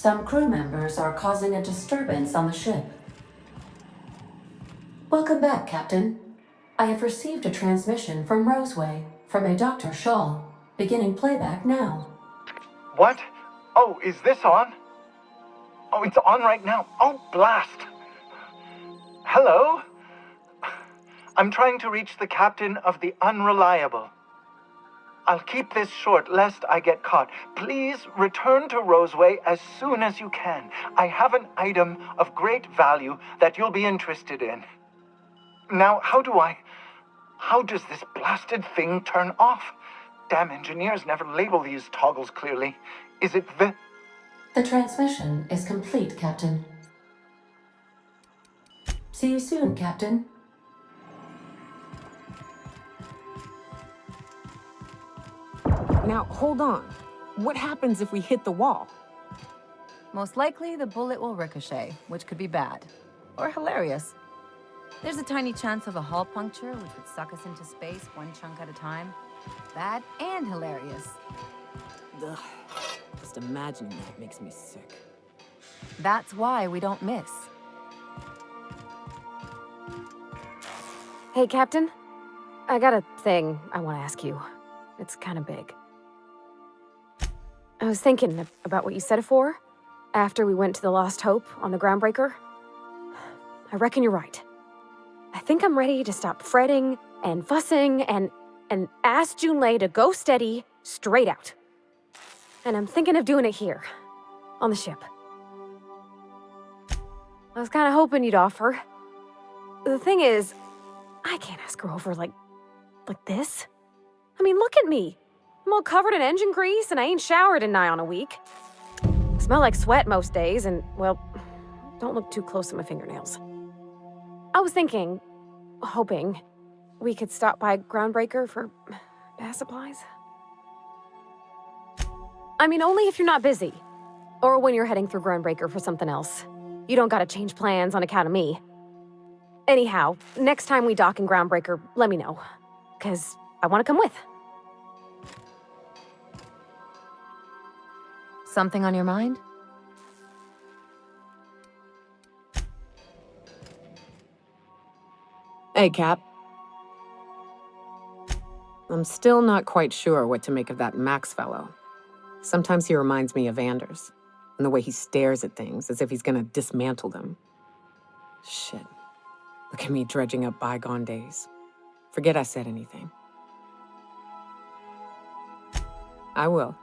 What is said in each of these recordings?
Some crew members are causing a disturbance on the ship. Welcome back, Captain. I have received a transmission from Roseway from a Dr. Shaw, beginning playback now. What? Oh, is this on? Oh, it's on right now. Oh, blast! Hello? I'm trying to reach the captain of the Unreliable. I'll keep this short, lest I get caught. Please return to Roseway as soon as you can. I have an item of great value that you'll be interested in. Now, how does this blasted thing turn off? Damn engineers never label these toggles clearly. Is it the... The transmission is complete, Captain. See you soon, Captain. Now, hold on. What happens if we hit the wall? Most likely, the bullet will ricochet, which could be bad. Or hilarious. There's a tiny chance of a hull puncture, which would suck us into space one chunk at a time. Bad and hilarious. Ugh. Just imagining that makes me sick. That's why we don't miss. Hey, Captain. I got a thing I want to ask you. It's kind of big. I was thinking about what you said before, after we went to the Lost Hope on the Groundbreaker. I reckon you're right. I think I'm ready to stop fretting and fussing and ask Junlei to go steady, straight out. And I'm thinking of doing it here, on the ship. I was kind of hoping you'd offer. The thing is, I can't ask her over like this. I mean, look at me. I'm all covered in engine grease and I ain't showered in nigh on a week. I smell like sweat most days and, well, don't look too close at my fingernails. I was hoping, we could stop by Groundbreaker for bath supplies. I mean, only if you're not busy. Or when you're heading through Groundbreaker for something else. You don't gotta change plans on account of me. Anyhow, next time we dock in Groundbreaker, let me know. 'Cause I want to come with. Something on your mind? Hey, Cap. I'm still not quite sure what to make of that Max fellow. Sometimes he reminds me of Anders, and the way he stares at things as if he's gonna dismantle them. Shit. Look at me dredging up bygone days. Forget I said anything. I will.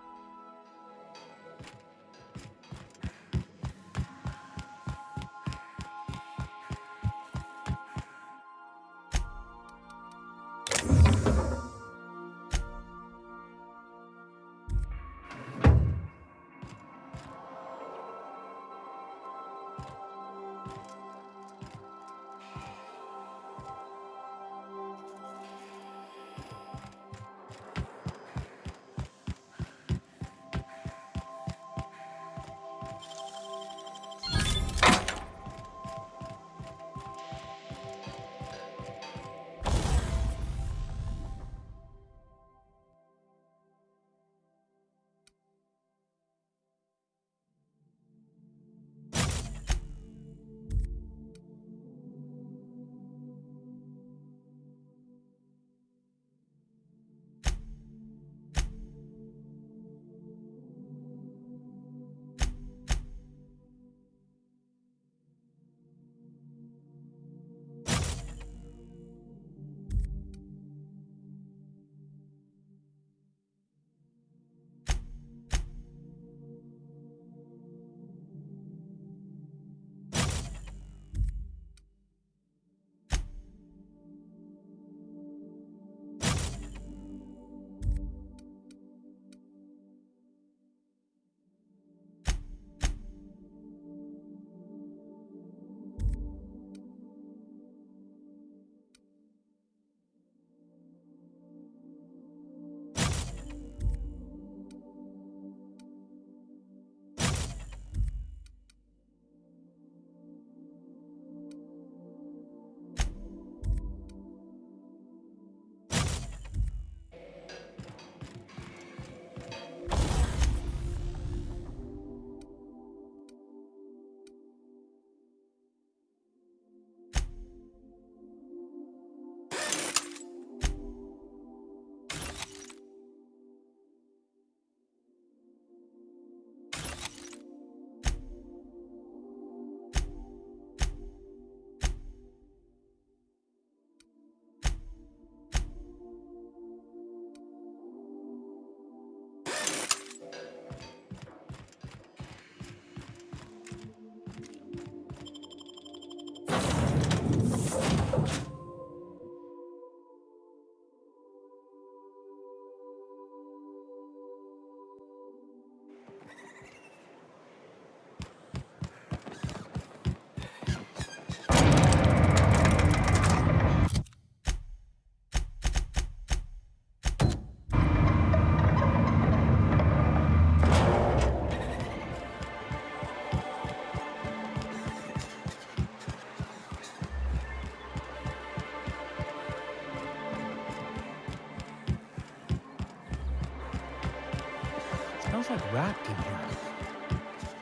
Smells like wrapped in here.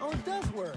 Oh, it does work.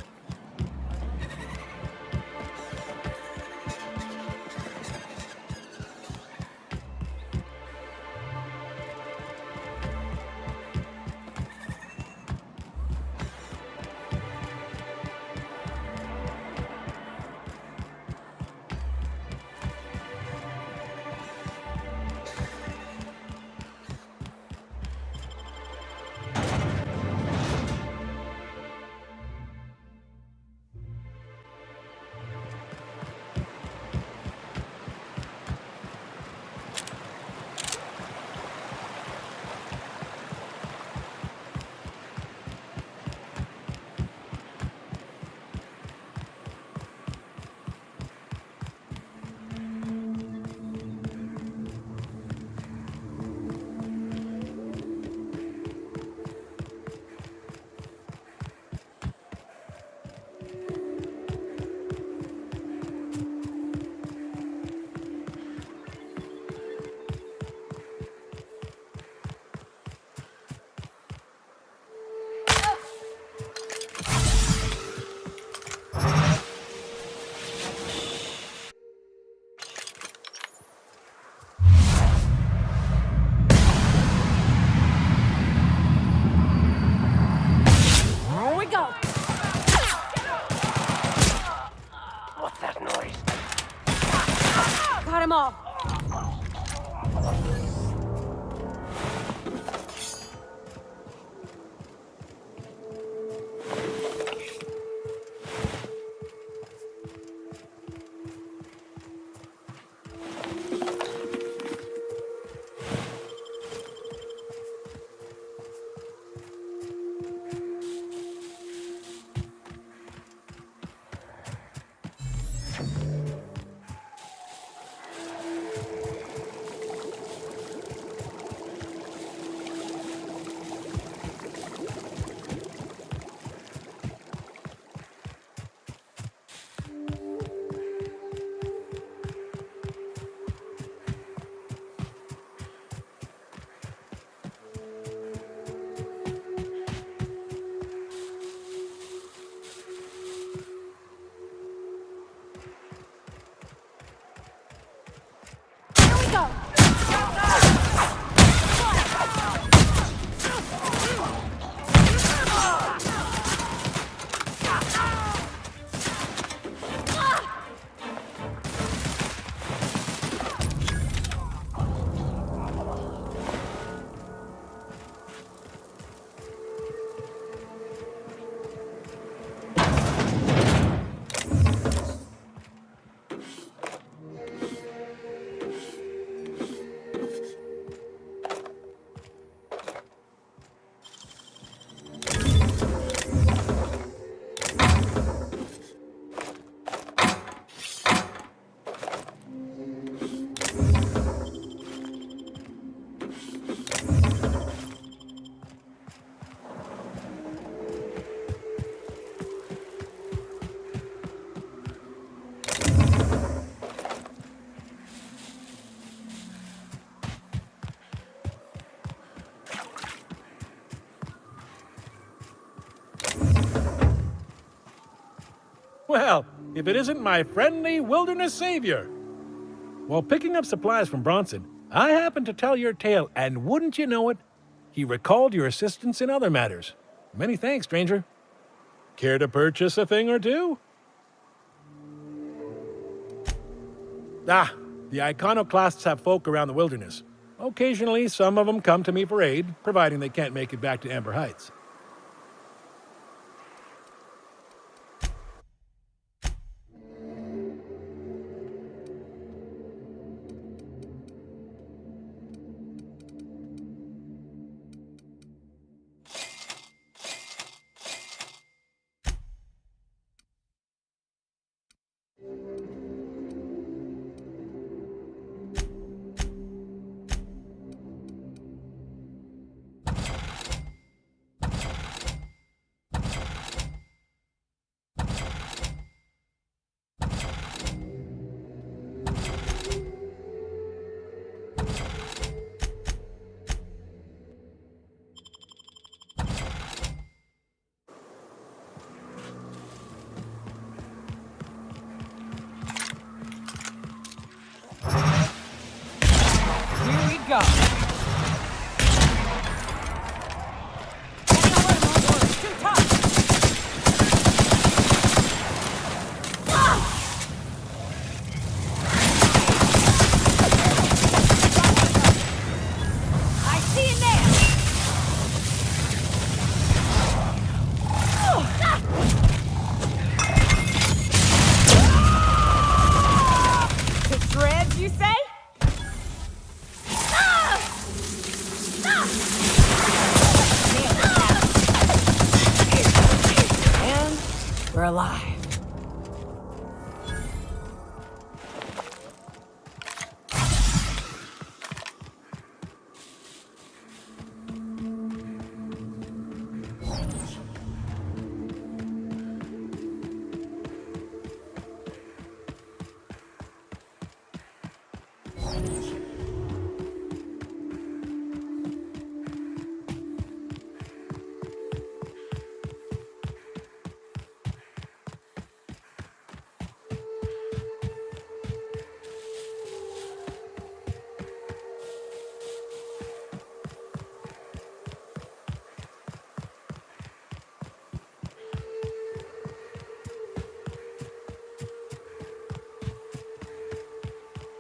Here we go. What's that noise? Got him all. Here we go. Well, if it isn't my friendly wilderness savior. While picking up supplies from Bronson, I happened to tell your tale, and wouldn't you know it, he recalled your assistance in other matters. Many thanks, stranger. Care to purchase a thing or two? The iconoclasts have folk around the wilderness. Occasionally, some of them come to me for aid, providing they can't make it back to Amber Heights. longer alive.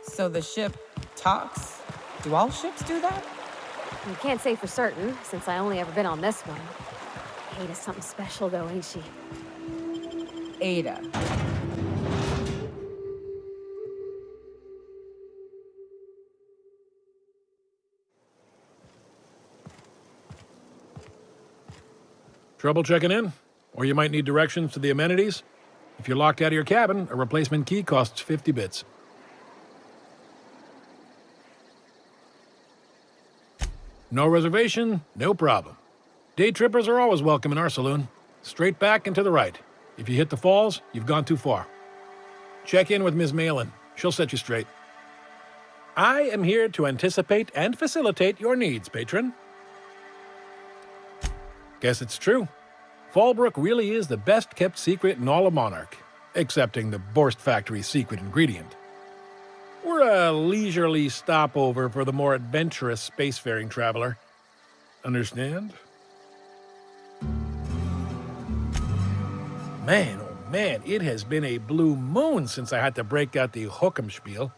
So the ship talks? Do all ships do that? You can't say for certain, since I only ever been on this one. Ada's something special, though, ain't she? Ada. Trouble checking in? Or you might need directions to the amenities? If you're locked out of your cabin, a replacement key costs 50 bits. No reservation, no problem. Day trippers are always welcome in our saloon. Straight back and to the right. If you hit the falls, you've gone too far. Check in with Ms. Malin. She'll set you straight. I am here to anticipate and facilitate your needs, patron. Guess it's true. Fallbrook really is the best-kept secret in all of Monarch, excepting the Borst Factory's secret ingredient. We're a leisurely stopover for the more adventurous spacefaring traveler. Understand? Man, oh man, it has been a blue moon since I had to break out the hook'em spiel.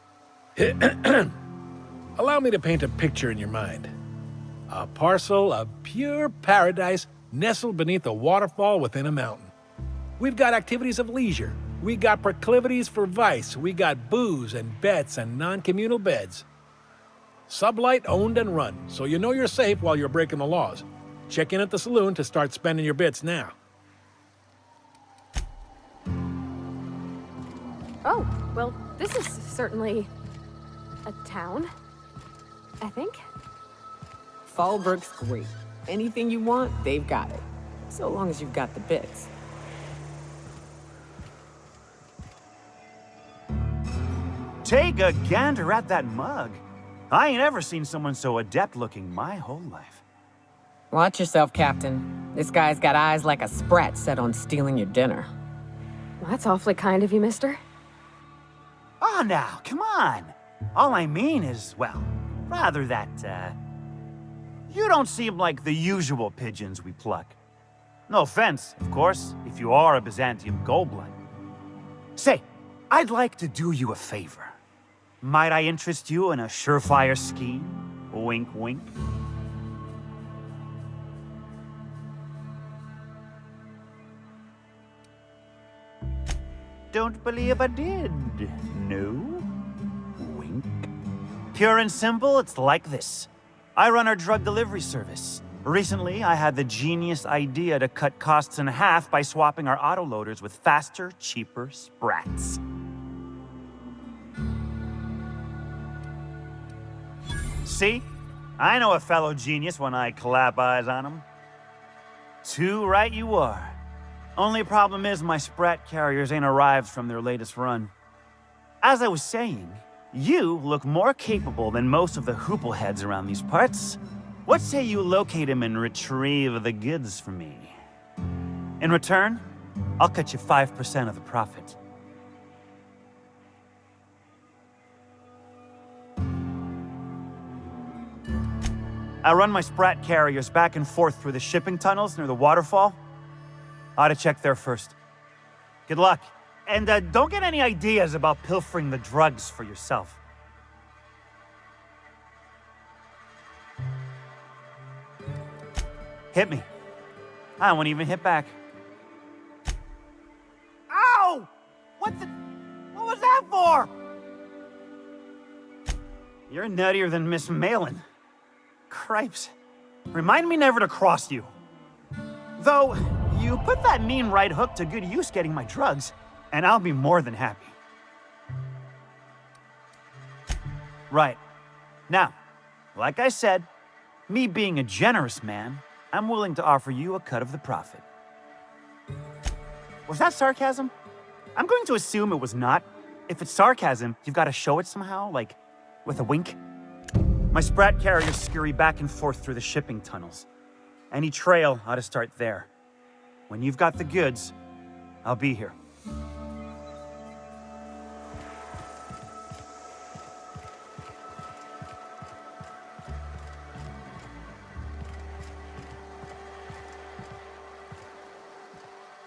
Allow me to paint a picture in your mind. A parcel of pure paradise nestled beneath a waterfall within a mountain. We've got activities of leisure. We got proclivities for vice. We got booze and bets and non-communal beds. Sublight owned and run, so you know you're safe while you're breaking the laws. Check in at the saloon to start spending your bits now. Oh, well, this is certainly a town, I think. Fallbrook's great. Anything you want, they've got it. So long as you've got the bits. Take a gander at that mug. I ain't ever seen someone so adept looking my whole life. Watch yourself, Captain. This guy's got eyes like a sprat set on stealing your dinner. Well, that's awfully kind of you, mister. Oh, now, come on. All I mean is, well, rather that, you don't seem like the usual pigeons we pluck. No offense, of course, if you are a Byzantium goldblood. Say, I'd like to do you a favor. Might I interest you in a surefire scheme? Wink, wink. Don't believe I did, no? Wink. Pure and simple, it's like this. I run our drug delivery service. Recently, I had the genius idea to cut costs in half by swapping our autoloaders with faster, cheaper sprats. See? I know a fellow genius when I clap eyes on him. Too right you are. Only problem is my sprat carriers ain't arrived from their latest run. As I was saying, you look more capable than most of the hoople heads around these parts. What say you locate him and retrieve the goods for me? In return, I'll cut you 5% of the profit. I run my sprat carriers back and forth through the shipping tunnels near the waterfall. Ought to check there first. Good luck. And don't get any ideas about pilfering the drugs for yourself. Hit me. I won't even hit back. Ow! What was that for? You're nuttier than Miss Malin. Cripes. Remind me never to cross you. Though, You put that mean right hook to good use getting my drugs, and I'll be more than happy. Right. Now, like I said, me being a generous man, I'm willing to offer you a cut of the profit. Was that sarcasm? I'm going to assume it was not. If it's sarcasm, you've got to show it somehow, like with a wink. My sprat carriers scurry back and forth through the shipping tunnels. Any trail ought to start there. When you've got the goods, I'll be here.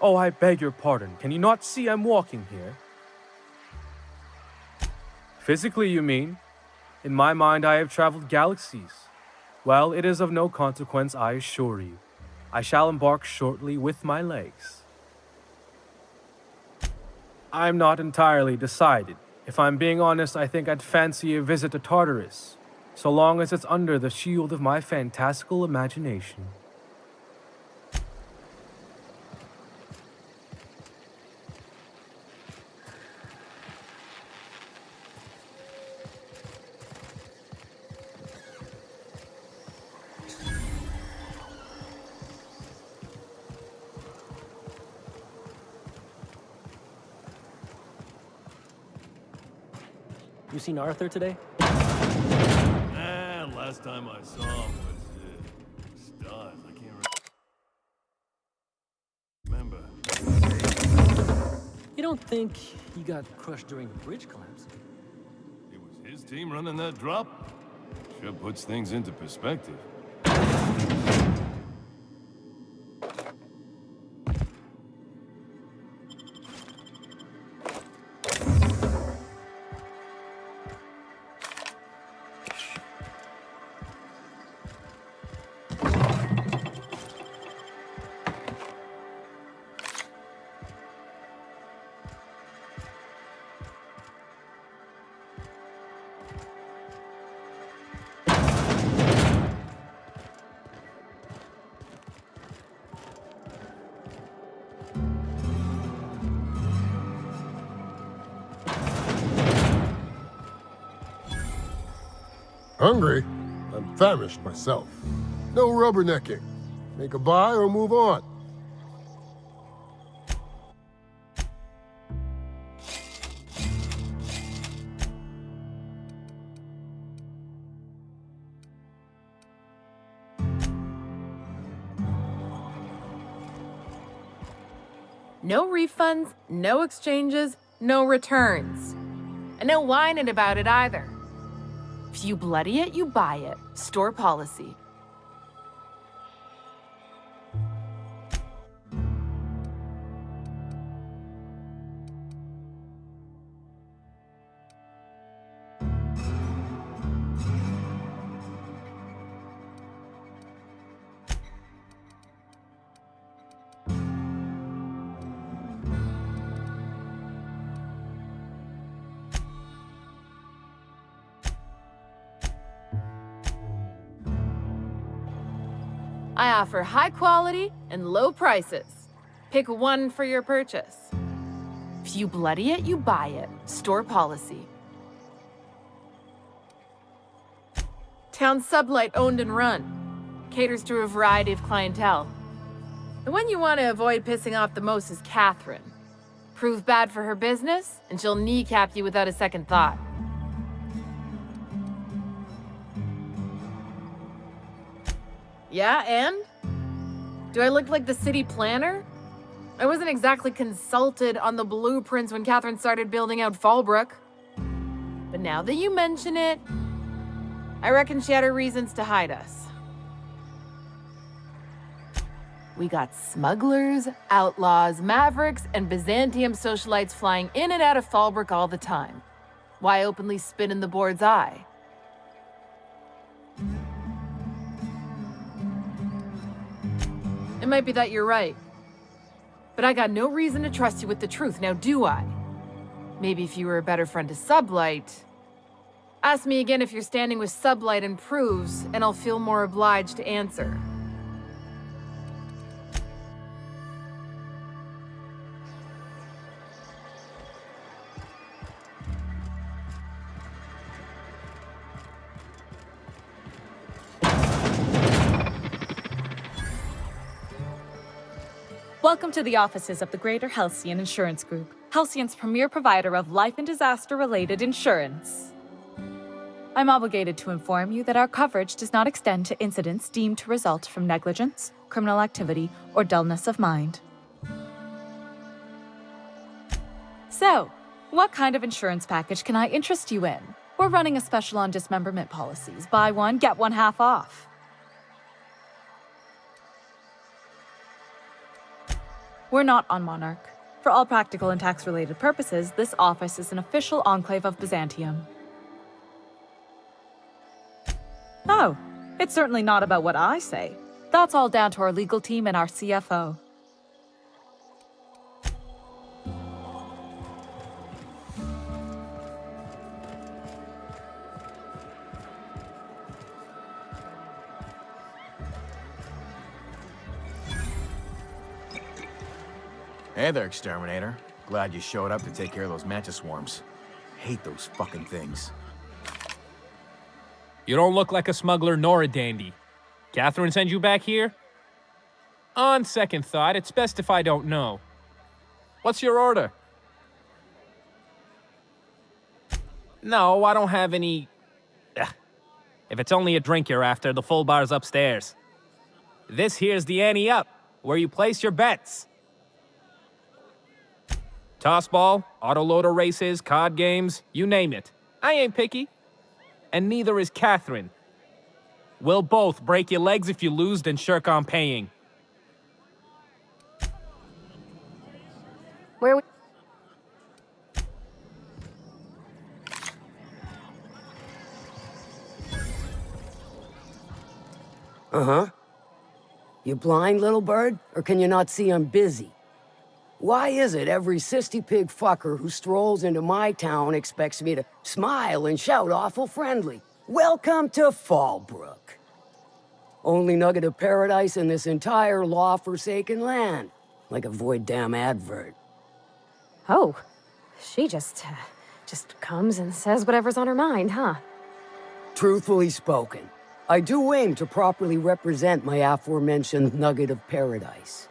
Oh, I beg your pardon. Can you not see I'm walking here? Physically, you mean? In my mind, I have traveled galaxies. Well, it is of no consequence, I assure you. I shall embark shortly with my legs. I'm not entirely decided. If I'm being honest, I think I'd fancy a visit to Tartarus, so long as it's under the shield of my fantastical imagination. You seen Arthur today? Last time I saw him was stars. I can't remember. You don't think he got crushed during the bridge collapse? It was his team running that drop. Sure puts things into perspective. Hungry? I'm famished myself. No rubbernecking. Make a buy or move on. No refunds, no exchanges, no returns. And no whining about it either. If you bloody it, you buy it. Store policy. I offer high quality and low prices. Pick one for your purchase. If you bloody it, you buy it. Store policy. Town sublight owned and run. Caters to a variety of clientele. The one you want to avoid pissing off the most is Catherine. Prove bad for her business, and she'll kneecap you without a second thought. Yeah, and? Do I look like the city planner? I wasn't exactly consulted on the blueprints when Catherine started building out Fallbrook. But now that you mention it, I reckon she had her reasons to hide us. We got smugglers, outlaws, mavericks, and Byzantium socialites flying in and out of Fallbrook all the time. Why openly spit in the board's eye? It might be that you're right. But I got no reason to trust you with the truth, now do I? Maybe if you were a better friend to Sublight. Ask me again if you're standing with Sublight and proves, and I'll feel more obliged to answer. Welcome to the offices of the Greater Halcyon Insurance Group, Halcyon's premier provider of life and disaster-related insurance. I'm obligated to inform you that our coverage does not extend to incidents deemed to result from negligence, criminal activity, or dullness of mind. So, what kind of insurance package can I interest you in? We're running a special on dismemberment policies. Buy one, get one half off. We're not on Monarch. For all practical and tax-related purposes, this office is an official enclave of Byzantium. Oh, it's certainly not about what I say. That's all down to our legal team and our CFO. Hey there, Exterminator. Glad you showed up to take care of those mantis swarms. Hate those fucking things. You don't look like a smuggler nor a dandy. Catherine sent you back here? On second thought, it's best if I don't know. What's your order? No, I don't have any... Ugh. If it's only a drink you're after, the full bar's upstairs. This here's the ante up, where you place your bets. Tossball, autoloader races, card games, you name it. I ain't picky. And neither is Catherine. We'll both break your legs if you lose, then shirk on paying. Where we... Uh-huh. You blind, little bird? Or can you not see I'm busy? Why is it every sissy pig fucker who strolls into my town expects me to smile and shout awful friendly? Welcome to Fallbrook. Only nugget of paradise in this entire law-forsaken land. Like a void damn advert. Oh, she just comes and says whatever's on her mind, huh? Truthfully spoken, I do aim to properly represent my aforementioned nugget of paradise.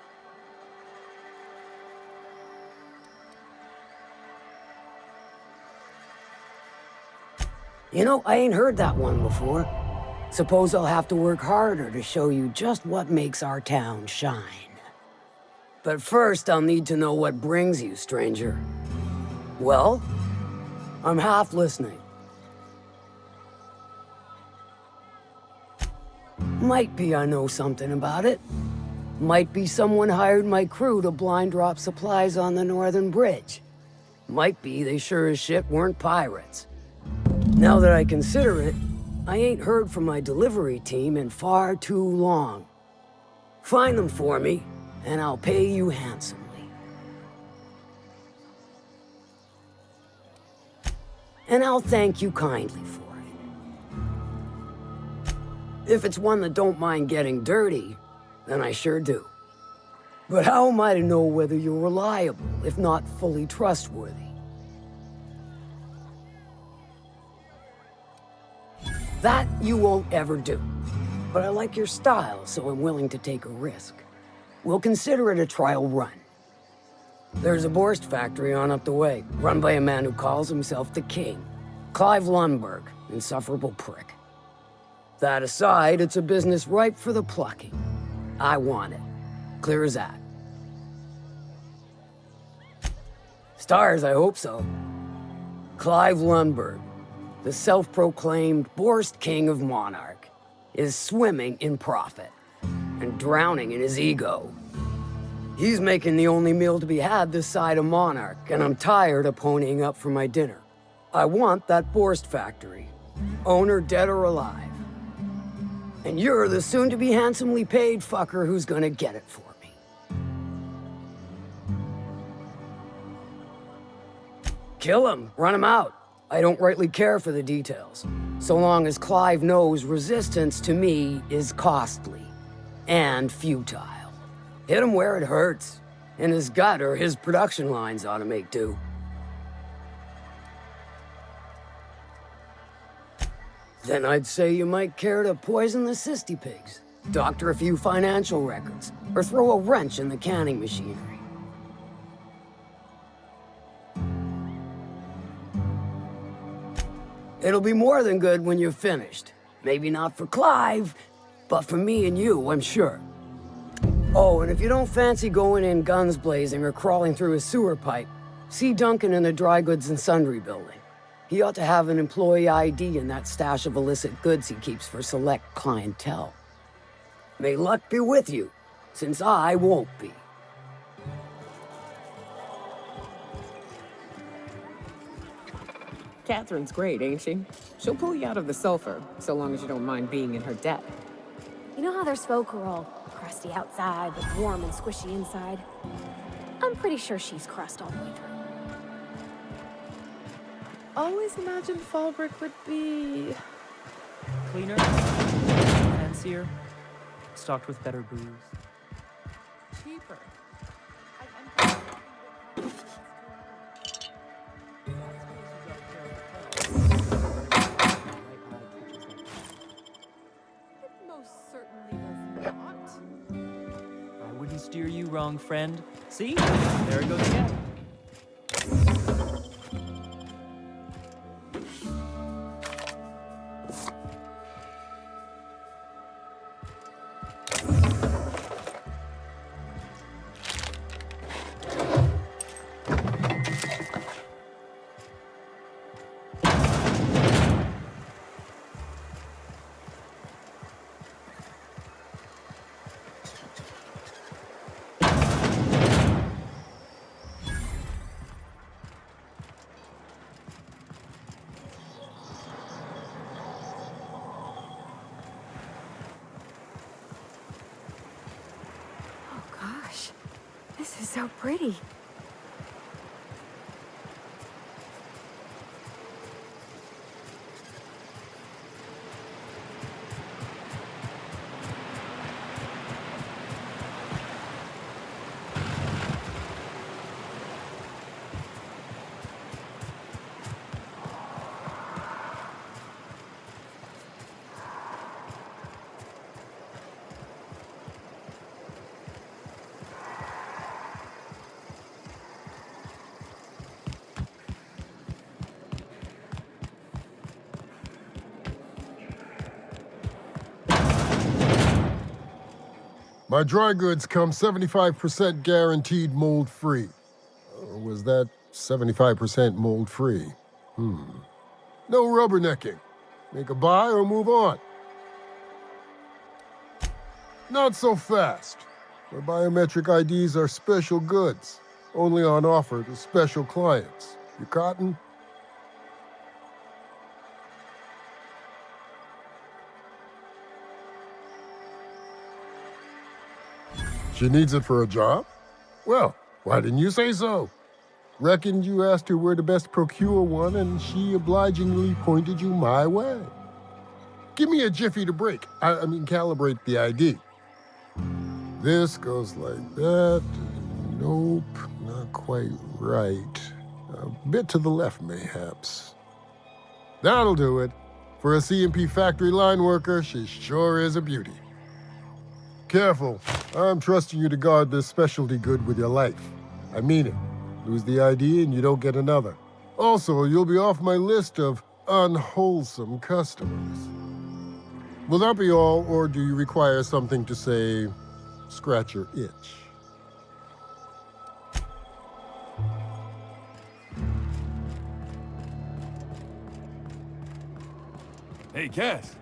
You know, I ain't heard that one before. Suppose I'll have to work harder to show you just what makes our town shine. But first, I'll need to know what brings you, stranger. Well, I'm half listening. Might be I know something about it. Might be someone hired my crew to blind drop supplies on the Northern Bridge. Might be they sure as shit weren't pirates. Now that I consider it, I ain't heard from my delivery team in far too long. Find them for me, and I'll pay you handsomely. And I'll thank you kindly for it. If it's one that don't mind getting dirty, then I sure do. But how am I to know whether you're reliable, if not fully trustworthy? That you won't ever do. But I like your style, so I'm willing to take a risk. We'll consider it a trial run. There's a Borst factory on up the way, run by a man who calls himself the King. Clive Lundberg, insufferable prick. That aside, it's a business ripe for the plucking. I want it. Clear as that. Stars, I hope so. Clive Lundberg, the self-proclaimed Borst King of Monarch, is swimming in profit and drowning in his ego. He's making the only meal to be had this side of Monarch, and I'm tired of ponying up for my dinner. I want that Borst factory, owner dead or alive. And you're the soon-to-be handsomely paid fucker who's gonna get it for me. Kill him, run him out. I don't rightly care for the details, so long as Clive knows resistance to me is costly and futile. Hit him where it hurts. In his gut or his production lines ought to make do. Then I'd say you might care to poison the cysty pigs, doctor a few financial records, or throw a wrench in the canning machinery. It'll be more than good when you're finished. Maybe not for Clive, but for me and you, I'm sure. Oh, and if you don't fancy going in guns blazing or crawling through a sewer pipe, see Duncan in the dry goods and sundry building. He ought to have an employee ID in that stash of illicit goods he keeps for select clientele. May luck be with you, since I won't be. Catherine's great, ain't she? She'll pull you out of the sulfur, so long as you don't mind being in her debt. You know how there's folk who are all crusty outside, but warm and squishy inside? I'm pretty sure she's crust all the way through. Always imagined Fallbrick would be cleaner, fancier, stocked with better booze. Cheaper. Most certainly does not. I wouldn't steer you wrong, friend. See? There it goes again. Gosh, this is so pretty. My dry goods come 75% guaranteed mold-free. Or was that 75% mold-free? No rubbernecking. Make a buy or move on. Not so fast. My biometric IDs are special goods, only on offer to special clients. You cotton? She needs it for a job? Well, why didn't you say so? Reckoned you asked her where to best procure one, and she obligingly pointed you my way. Give me a jiffy to break. I mean, calibrate the ID. This goes like that. Nope, not quite right. A bit to the left, mayhaps. That'll do it. For a CMP factory line worker, she sure is a beauty. Careful. I'm trusting you to guard this specialty good with your life. I mean it. Lose the ID and you don't get another. Also, you'll be off my list of unwholesome customers. Will that be all, or do you require something to say, scratch your itch? Hey, Cass.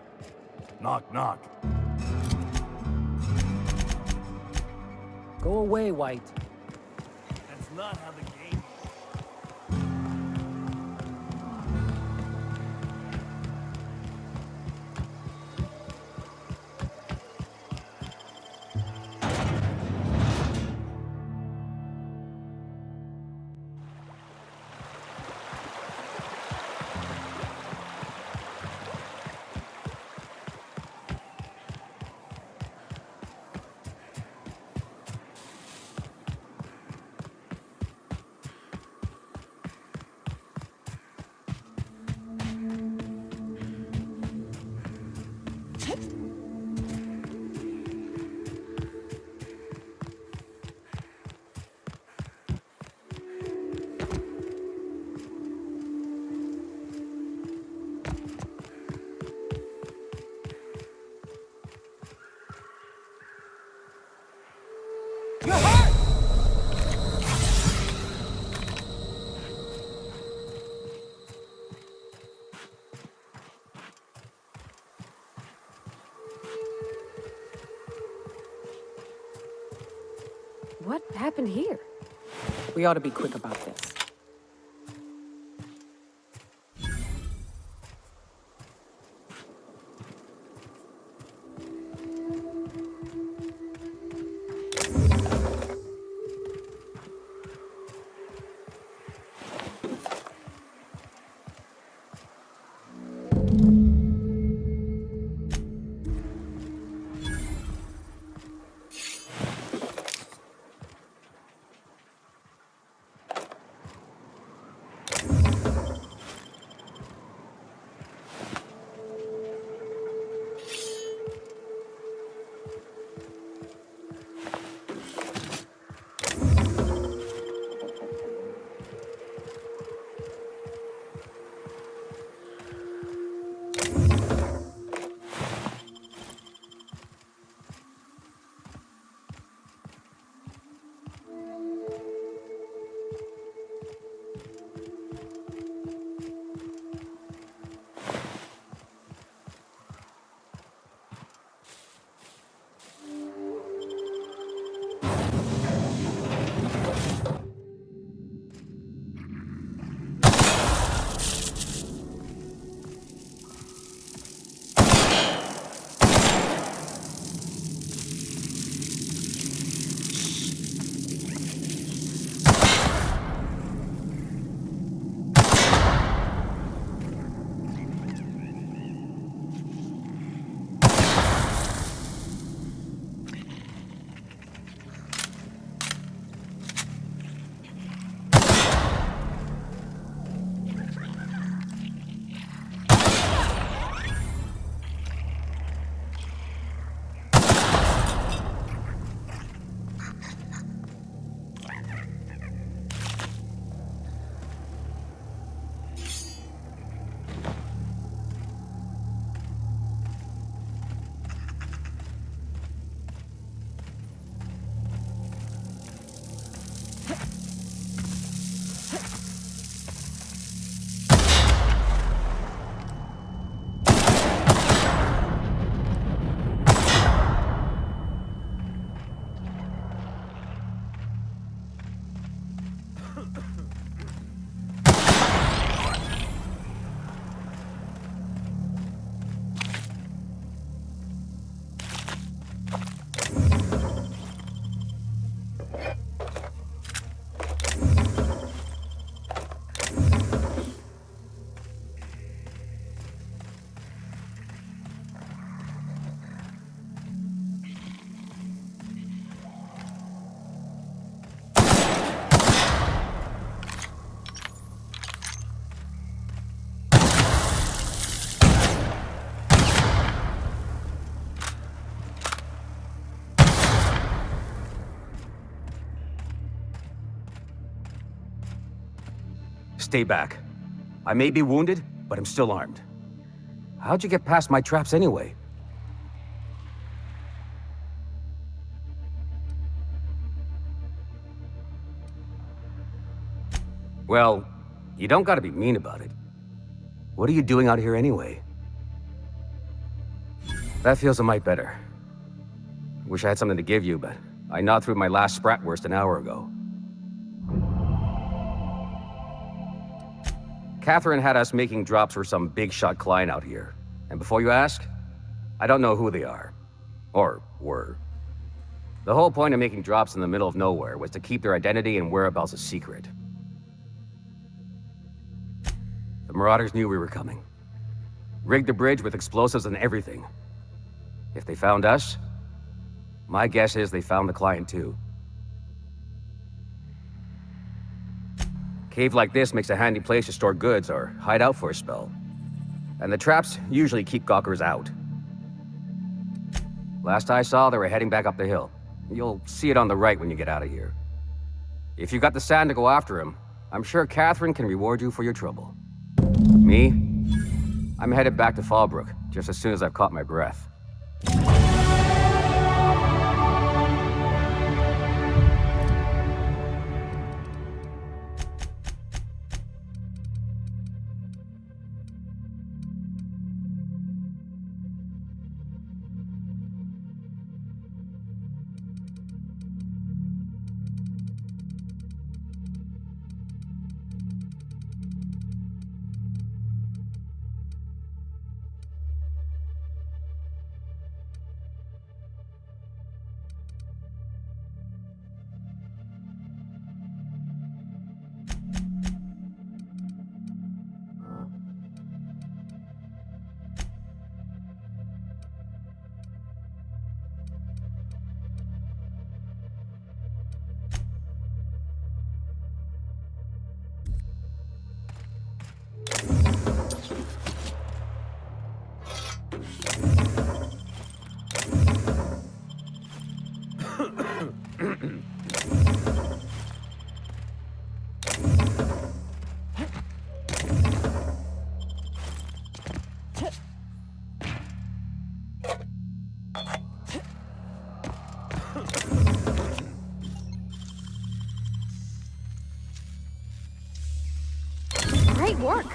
Knock, knock. Go away, White. That's not how the game... What happened here? We ought to be quick about this. Stay back. I may be wounded, but I'm still armed. How'd you get past my traps anyway? Well, you don't gotta be mean about it. What are you doing out here anyway? That feels a mite better. Wish I had something to give you, but I gnawed through my last Spratwurst an hour ago. Catherine had us making drops for some big-shot client out here. And before you ask, I don't know who they are. Or were. The whole point of making drops in the middle of nowhere was to keep their identity and whereabouts a secret. The Marauders knew we were coming. Rigged the bridge with explosives and everything. If they found us, my guess is they found the client too. Cave like this makes a handy place to store goods or hide out for a spell. And the traps usually keep gawkers out. Last I saw, they were heading back up the hill. You'll see it on the right when you get out of here. If you got the sand to go after him, I'm sure Catherine can reward you for your trouble. Me? I'm headed back to Fallbrook, just as soon as I've caught my breath. Great work.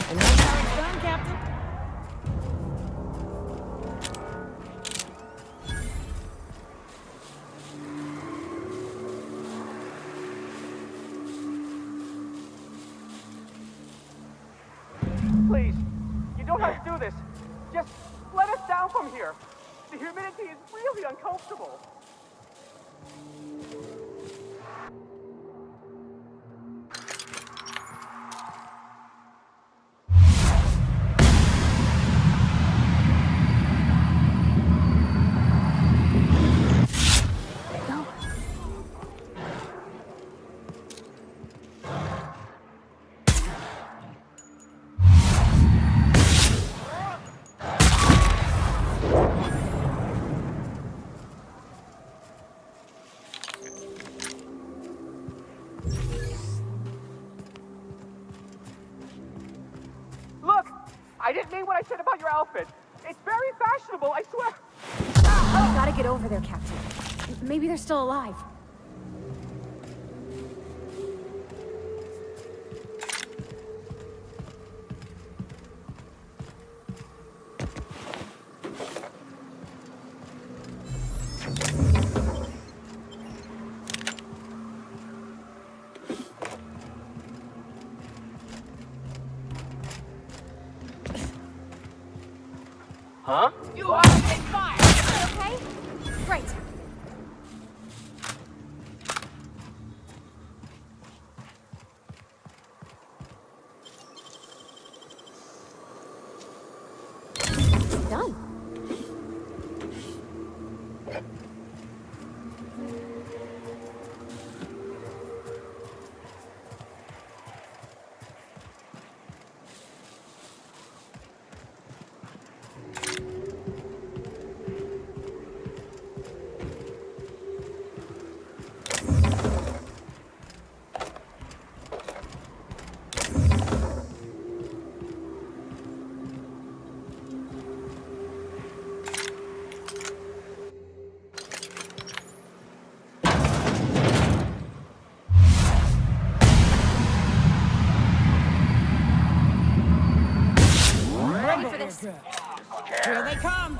And that's how it's done, Captain. Please, you don't have to do this. Just let us down from here. The humidity is really uncomfortable. Look, I didn't mean what I said about your outfit. It's very fashionable, I swear. We gotta get over there, Captain. Maybe they're still alive. Huh? You are taking fire! Okay? Great. Done. Ready for this. Here they come.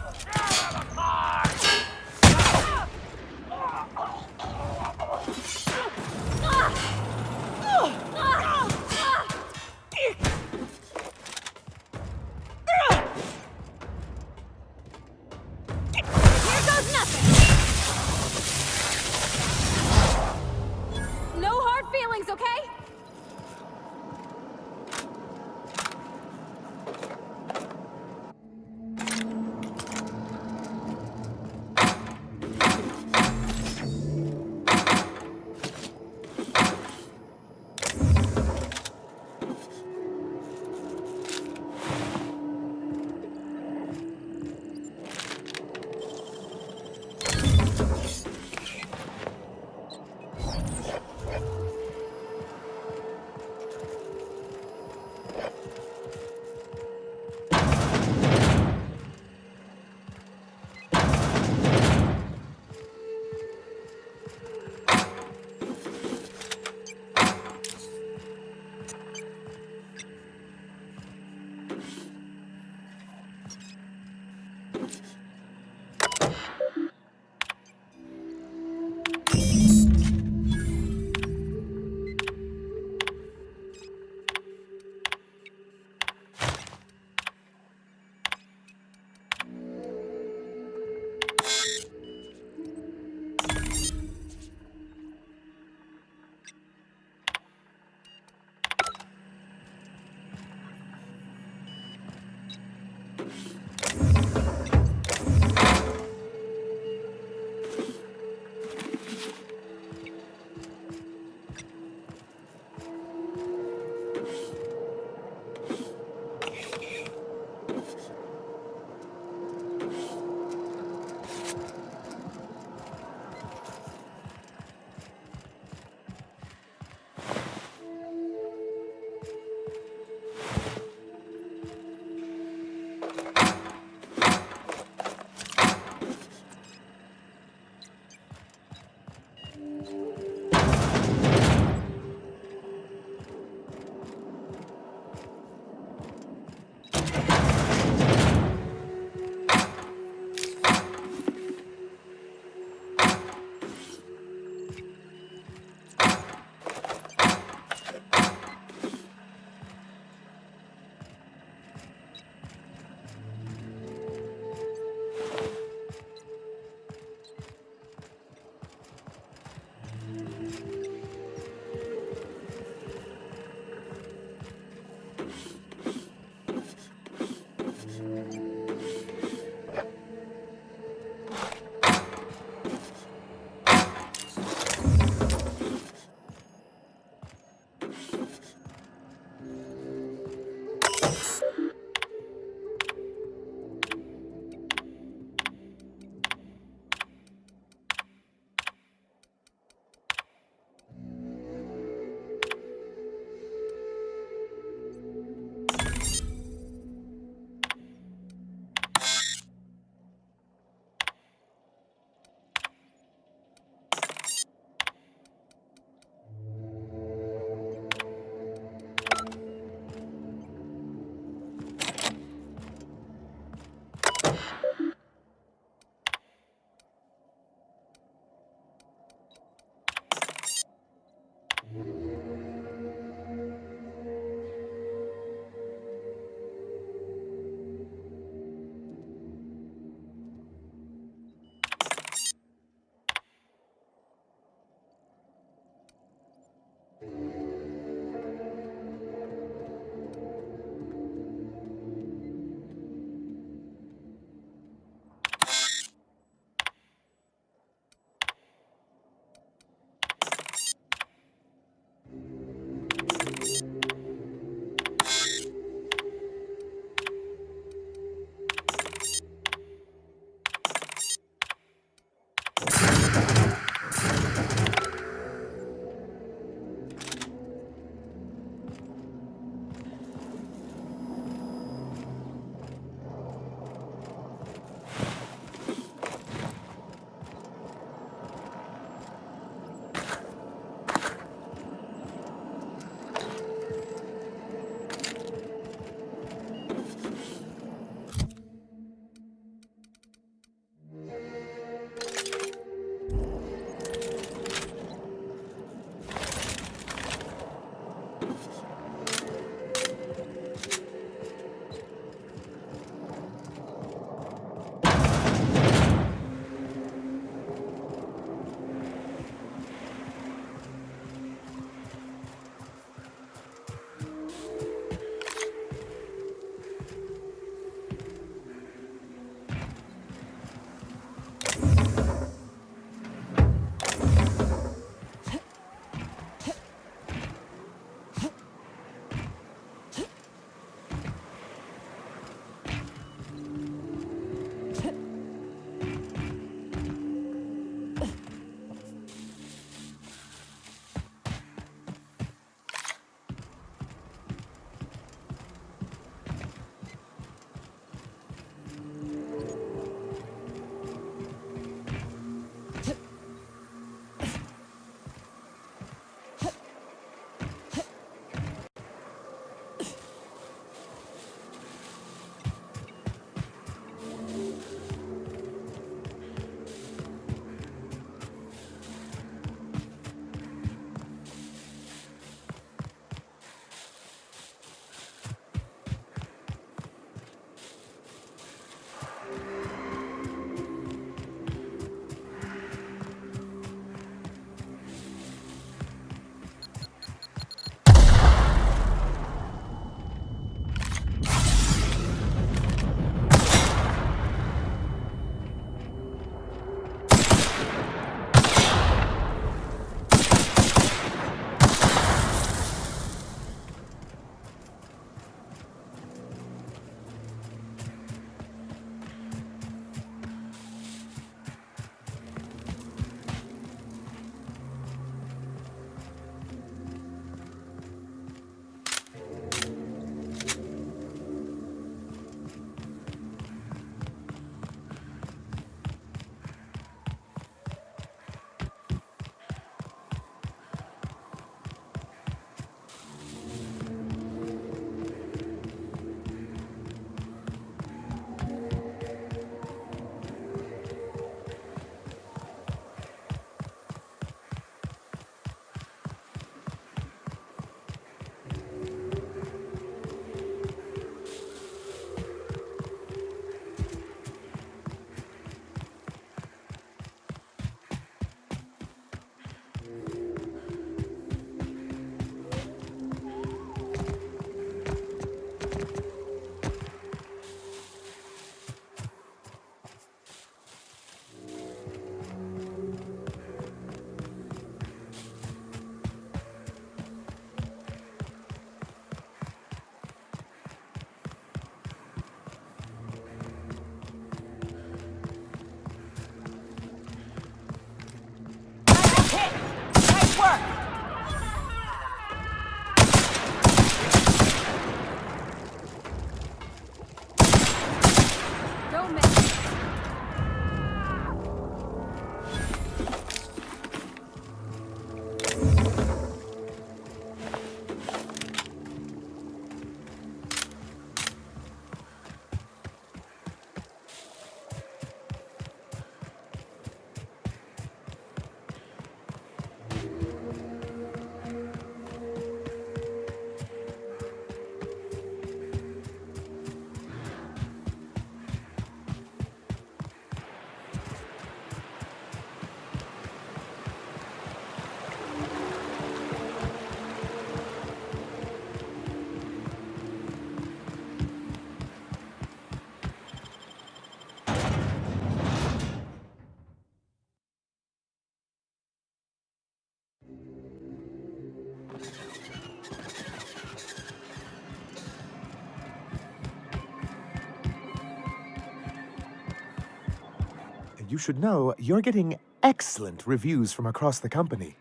you should know you're getting excellent reviews from across the company.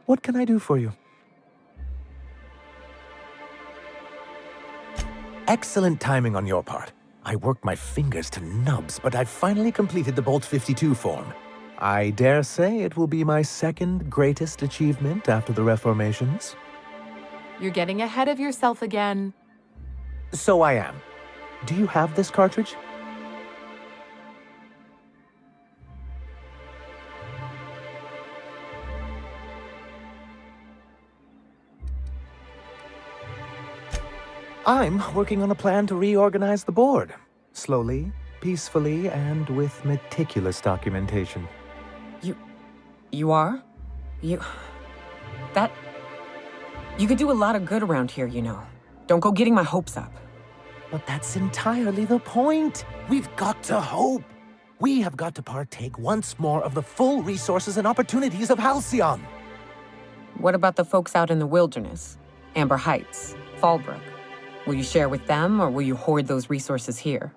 What can I do for you? Excellent timing on your part. I worked my fingers to nubs, but I've finally completed the Bolt 52 form. I dare say it will be my second greatest achievement after the reformations. You're getting ahead of yourself again. So I am. Do you have this cartridge? I'm working on a plan to reorganize the board. Slowly, peacefully, and with meticulous documentation. You are? You could do a lot of good around here, you know. Don't go getting my hopes up. But that's entirely the point. We've got to hope. We have got to partake once more of the full resources and opportunities of Halcyon. What about the folks out in the wilderness? Amber Heights, Fallbrook. Will you share with them, or will you hoard those resources here?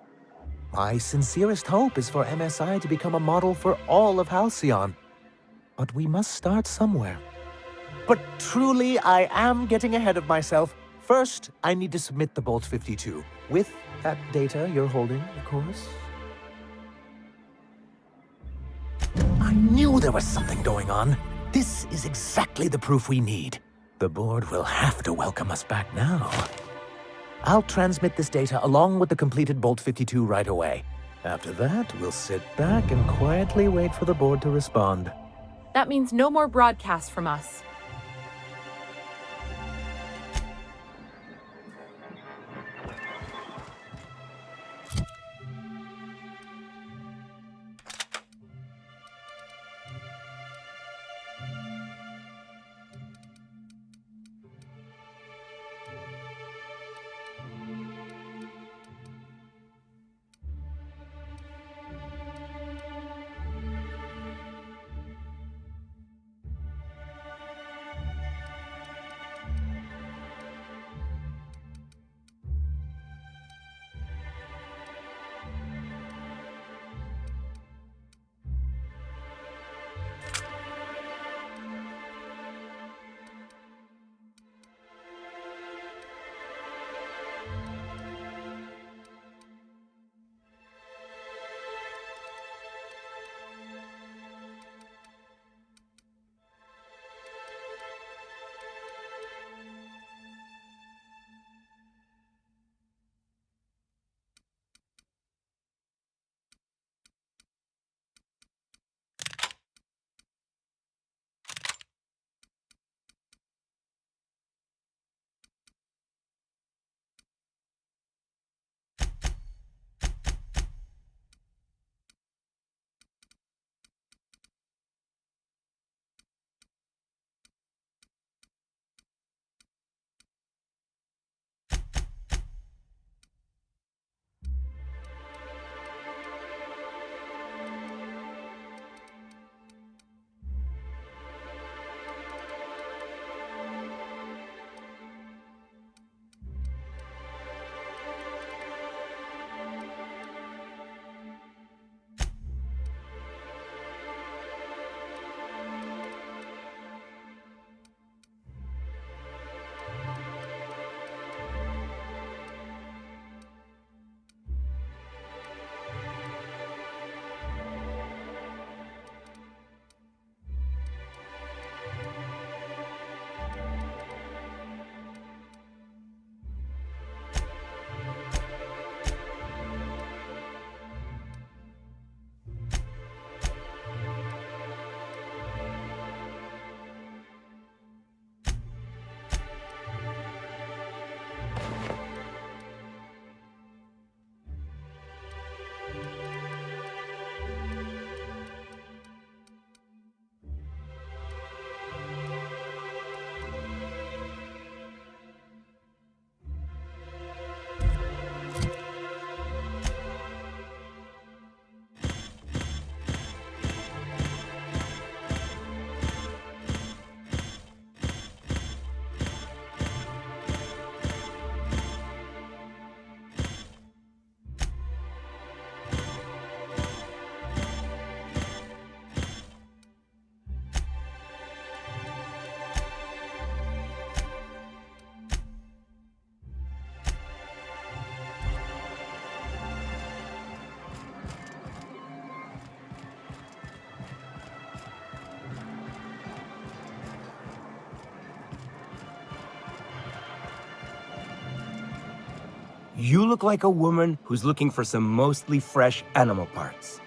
My sincerest hope is for MSI to become a model for all of Halcyon. But we must start somewhere. But truly, I am getting ahead of myself. First, I need to submit the Bolt 52. With that data you're holding, of course. I knew there was something going on. This is exactly the proof we need. The board will have to welcome us back now. I'll transmit this data along with the completed Bolt 52 right away. After that, we'll sit back and quietly wait for the board to respond. That means no more broadcasts from us. You look like a woman who's looking for some mostly fresh animal parts.